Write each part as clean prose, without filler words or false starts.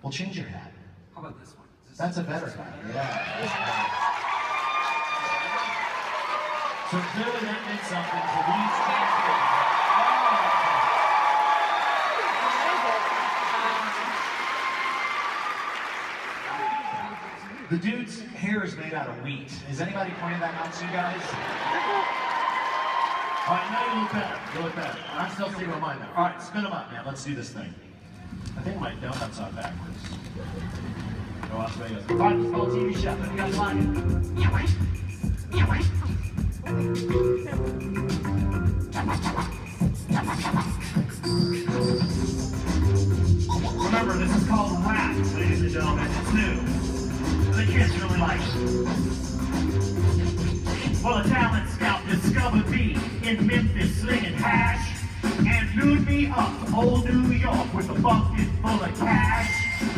We'll change your hat. How about this one? That's a better hat. Yeah. So clearly that meant something to these kids. The dude's hair is made out of wheat. Has anybody pointed that out to you guys? All right, now you look better. You look better. I'm still thinking of mine now. All right, spin them up, man. Let's do this thing. I think my donuts are backwards. Go Las Vegas. Find the small TV chef. If you guys like it. Remember, this is called rap, ladies and gentlemen. It's new. The kids really like it. Well, a talent scout discovered me in Memphis slinging hash and flew me up to old New York with a bucket full of cash.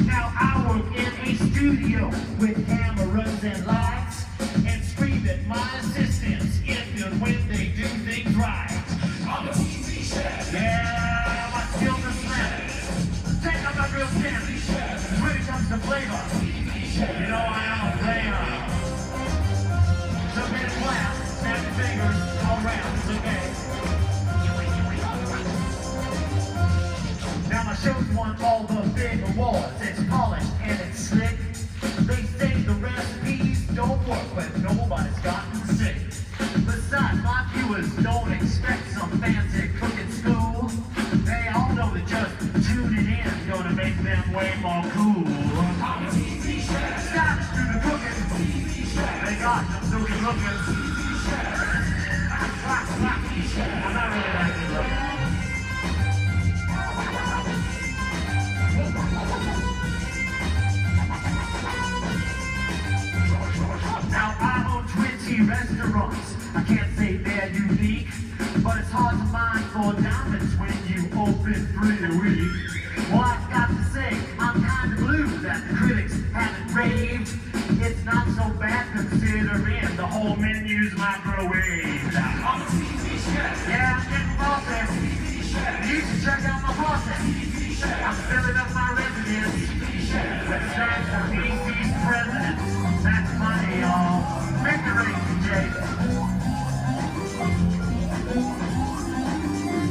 Now I work in a studio with cameras and lights and scream at my assistants if and when they do things right. I'm a TV chef. Yeah, my skills are slim. Take up my real standard. When it comes to flavor, you know I am a player. So in class, snap your fingers all around, it's okay. Now my show's won all the big awards. It's polished and it's slick. They say the recipes don't work, but nobody's gotten sick. Besides, my viewers don't expect some fancy cooking school. They all know that just tuning in is gonna make them way more cool. Scotch do the cooking. They got them doing looking. I'm not really that good looking. Now I own 20 restaurants. I can't say they're unique, but it's hard to mine for diamonds when you open 3 a week. Well, I've got to say, I'm kind of blue that the critics haven't raved. It's not so bad considering the whole menu's microwave. I'm a TV chef. Yeah, I'm getting processed. You should check out my process. I'm filling up my residence. Let's stand for DC's president. That's money, y'all. Make the race, Jake.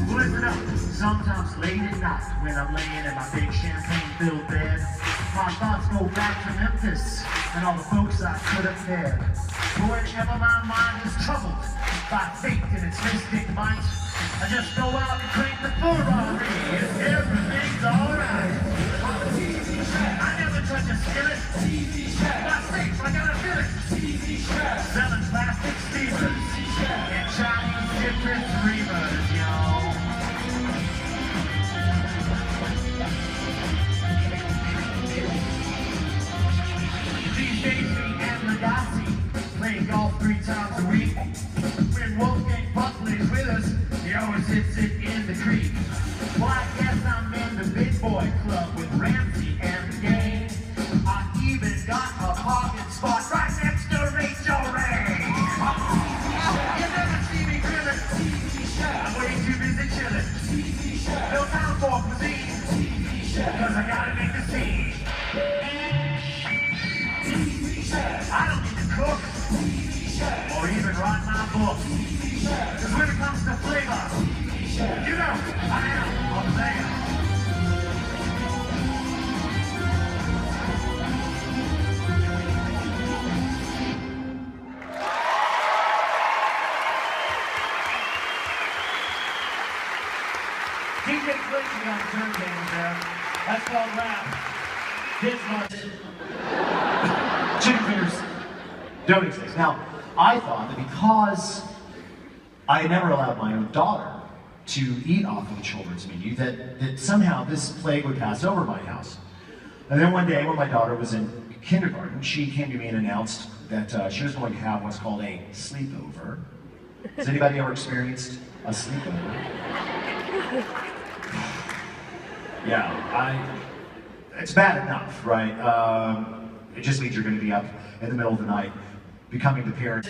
Listen up. Sometimes late at night when I'm laying in my big champagne-filled bed, my thoughts go back to Memphis and all the folks I could have had. But whenever my mind is troubled by fate and its mystic might, I just go out and crank the Ferrari and everything's alright. I never touch a skillet. My steaks, I gotta fill it. Selling plastic steamers and Chinese different dreamers, y'all. These days, me and Legacy play golf 3 times a week. When Wolfgang Puck plays with us, he always hits it in the creek. Well, I guess I'm in the big boy club with Ramsey and the gang. I even got a parking spot right next to Rachel Ray. You never see me grilling. I'm way too busy chilling. No time for cuisine, cause I gotta make the scene. I don't need to cook or even write my book. Cause when it comes to flavor, you know I am a player. DJ Quincy on the turntables there. That's called rap. Kids love it. Chicken fingers don't exist. Now, I thought that because I had never allowed my own daughter to eat off of the children's menu, that somehow this plague would pass over my house. And then one day when my daughter was in kindergarten, she came to me and announced that she was going to have what's called a sleepover. Has anybody ever experienced a sleepover? Yeah, it's bad enough, right? It just means you're going to be up in the middle of the night, becoming the parent.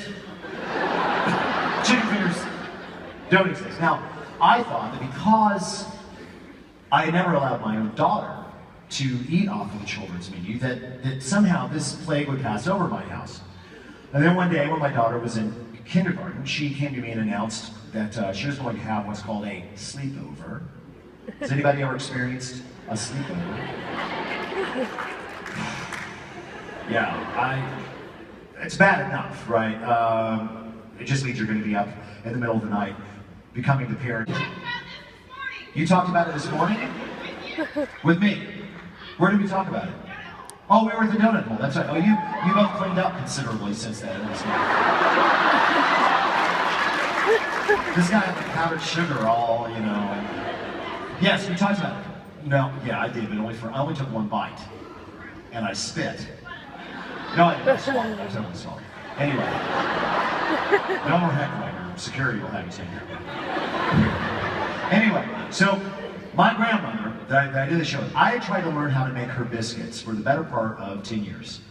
Chicken fingers don't exist. Now, I thought that because I had never allowed my own daughter to eat off of the children's menu, that somehow this plague would pass over my house. And then one day when my daughter was in kindergarten, she came to me and announced that she was going to have what's called a sleepover. Has anybody ever experienced a sleepover? Yeah, it's bad enough, right? It just means you're going to be up in the middle of the night, becoming the parent. You talked about it this morning? With me. Where did we talk about it? Oh, we were at the donut hole, that's right. Oh, you both cleaned up considerably since then. This guy had the powdered sugar all, you know. Yes, we talked about it. No, yeah, I did, but I only took one bite. And I spit. No, I didn't swallow. I was only swallowing. Anyway. No more heckling. Security will have you take care of it. Anyway, so my grandmother, that I did the show with, I had tried to learn how to make her biscuits for the better part of 10 years.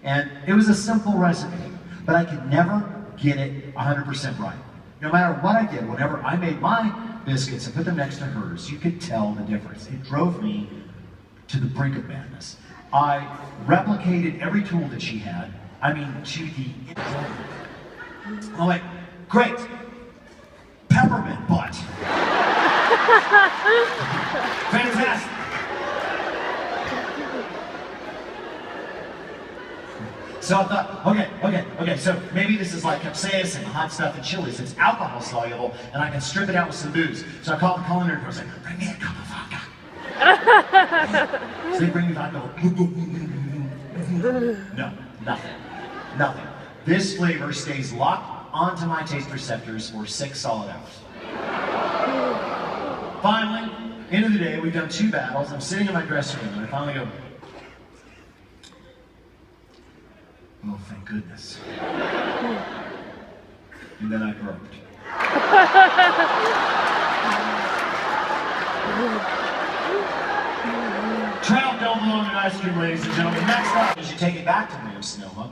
And it was a simple recipe, but I could never get it 100% right. No matter what I did, whenever I made my biscuits and put them next to hers, you could tell the difference. It drove me to the brink of madness. I replicated every tool that she had, I mean, to the... I'm like, great, peppermint butt. Fantastic. So I thought, okay, so maybe this is like capsaicin and hot stuff and chilies. It's alcohol soluble, and I can strip it out with some booze. So I called the culinary person, I was like, bring me a cup of vodka. So they bring me vodka. No, nothing. This flavor stays locked onto my taste receptors for 6 solid hours. Finally, end of the day, we've done 2 battles. I'm sitting in my dressing room, and I finally go, oh, thank goodness. And then I burped. Trout don't belong in ice cream, ladies and gentlemen. Next up is you take it back to Ma'am Sonoma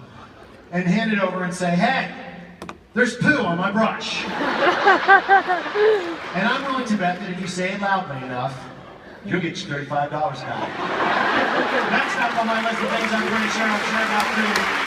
and hand it over and say, hey, there's poo on my brush. And I'm willing to bet that if you say it loudly enough, you'll get your $35 back. Next up on my list of things I'm going to share, I'll share about food.